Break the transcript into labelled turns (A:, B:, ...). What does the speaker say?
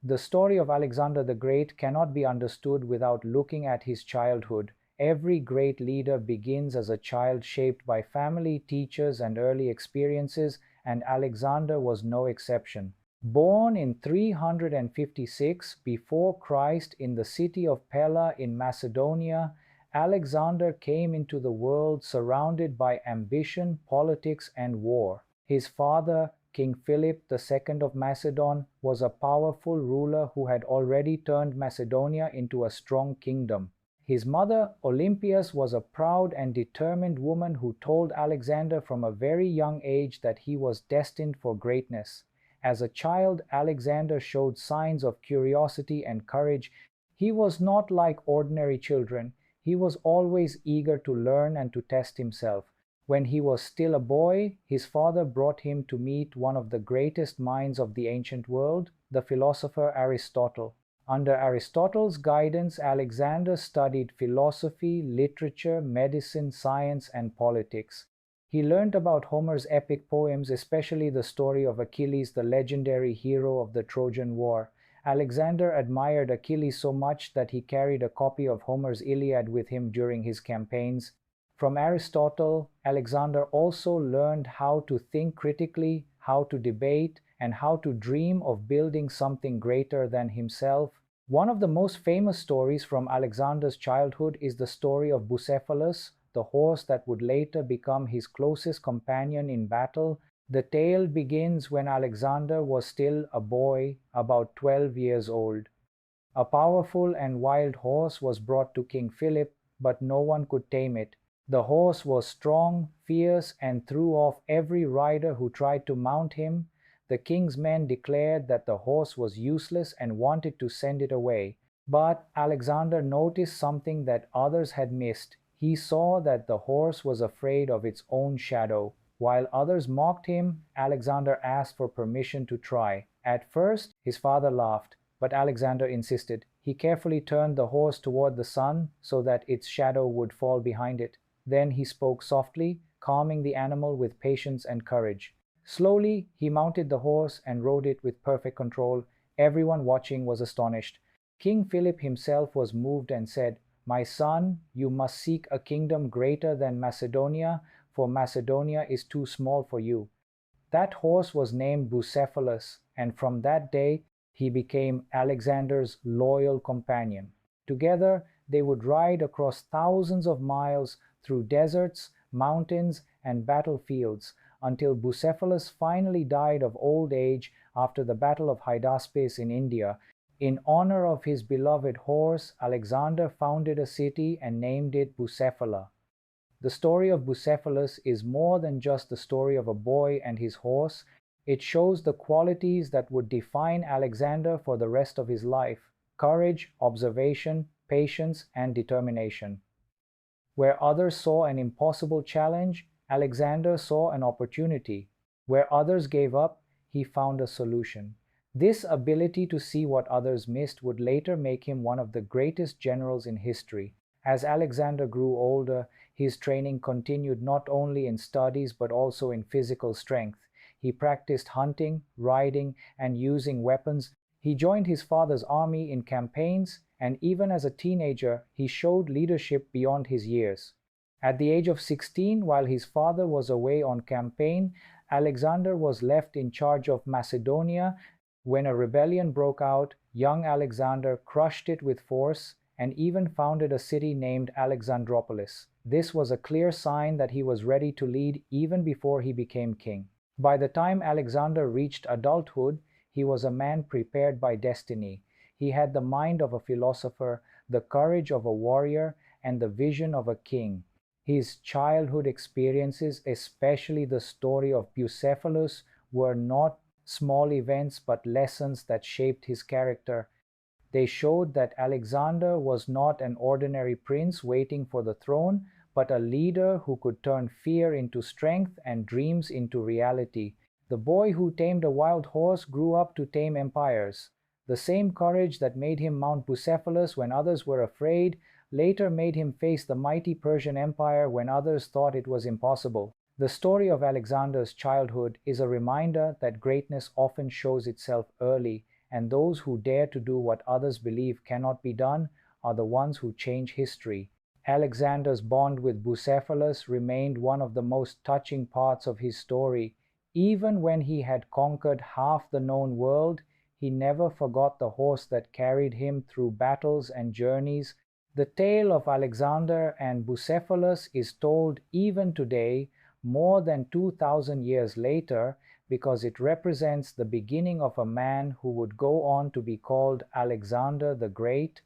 A: The story of Alexander the Great cannot be understood without looking at his childhood. Every great leader begins as a child shaped by family, teachers, and early experiences, and Alexander was no exception. Born in 356 before Christ in the city of Pella in Macedonia, Alexander came into the world surrounded by ambition, politics, and war. His father, King Philip II of Macedon, was a powerful ruler who had already turned Macedonia into a strong kingdom. His mother, Olympias, was a proud and determined woman who told Alexander from a very young age that he was destined for greatness. As a child, Alexander showed signs of curiosity and courage. He was not like ordinary children. He was always eager to learn and to test himself. When he was still a boy, his father brought him to meet one of the greatest minds of the ancient world, the philosopher Aristotle. Under Aristotle's guidance, Alexander studied philosophy, literature, medicine, science, and politics. He learned about Homer's epic poems, especially the story of Achilles, the legendary hero of the Trojan War. Alexander admired Achilles so much that he carried a copy of Homer's Iliad with him during his campaigns. From Aristotle, Alexander also learned how to think critically, how to debate, and how to dream of building something greater than himself. One of the most famous stories from Alexander's childhood is the story of Bucephalus, the horse that would later become his closest companion in battle. The tale begins when Alexander was still a boy, about 12 years old. A powerful and wild horse was brought to King Philip, but no one could tame it. The horse was strong, fierce, and threw off every rider who tried to mount him. The king's men declared that the horse was useless and wanted to send it away. But Alexander noticed something that others had missed. He saw that the horse was afraid of its own shadow. While others mocked him, Alexander asked for permission to try. At first, his father laughed, but Alexander insisted. He carefully turned the horse toward the sun so that its shadow would fall behind it. Then he spoke softly, calming the animal with patience and courage. Slowly, he mounted the horse and rode it with perfect control. Everyone watching was astonished. King Philip himself was moved and said, "My son, you must seek a kingdom greater than Macedonia, for Macedonia is too small for you." That horse was named Bucephalus, and from that day he became Alexander's loyal companion. Together, they would ride across thousands of miles through deserts, mountains, and battlefields, until Bucephalus finally died of old age after the Battle of Hydaspes in India. In honor of his beloved horse, Alexander founded a city and named it Bucephala. The story of Bucephalus is more than just the story of a boy and his horse. It shows the qualities that would define Alexander for the rest of his life: courage, observation, patience, and determination. Where others saw an impossible challenge, Alexander saw an opportunity. Where others gave up, he found a solution. This ability to see what others missed would later make him one of the greatest generals in history. As Alexander grew older, his training continued not only in studies but also in physical strength. He practiced hunting, riding, and using weapons. He joined his father's army in campaigns, and even as a teenager, he showed leadership beyond his years. At the age of 16, while his father was away on campaign, Alexander was left in charge of Macedonia. When a rebellion broke out, young Alexander crushed it with force and even founded a city named Alexandropolis. This was a clear sign that he was ready to lead even before he became king. By the time Alexander reached adulthood, he was a man prepared by destiny. He had the mind of a philosopher, the courage of a warrior, and the vision of a king. His childhood experiences, especially the story of Bucephalus, were not small events but lessons that shaped his character. They showed that Alexander was not an ordinary prince waiting for the throne, but a leader who could turn fear into strength and dreams into reality. The boy who tamed a wild horse grew up to tame empires. The same courage that made him mount Bucephalus when others were afraid later made him face the mighty Persian Empire when others thought it was impossible. The story of Alexander's childhood is a reminder that greatness often shows itself early, and those who dare to do what others believe cannot be done are the ones who change history. Alexander's bond with Bucephalus remained one of the most touching parts of his story. Even when he had conquered half the known world, he never forgot the horse that carried him through battles and journeys. The tale of Alexander and Bucephalus is told even today, more than 2,000 years later, because it represents the beginning of a man who would go on to be called Alexander the Great.